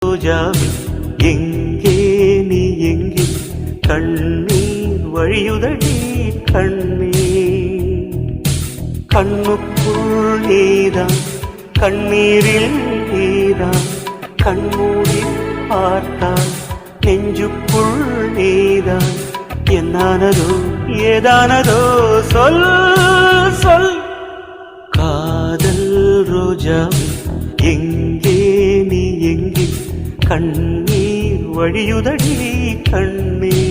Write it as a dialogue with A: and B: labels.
A: ரோஜாவே எங்கே நீ எங்கே கண்ணீர் வழியுதடி கண்ணீர் கண்ணுக்குள் நீதான் கண்ணீரில் நீதான் கண்மூடி பார்த்தால் நெஞ்சுக்குள் நீதான் என்னானதோ ஏதானதோ சொல் சொல் காதல் ரோஜாவே எங்கே நீ எங்கே கண்ணீர் வழியுதடி கண்ணீர்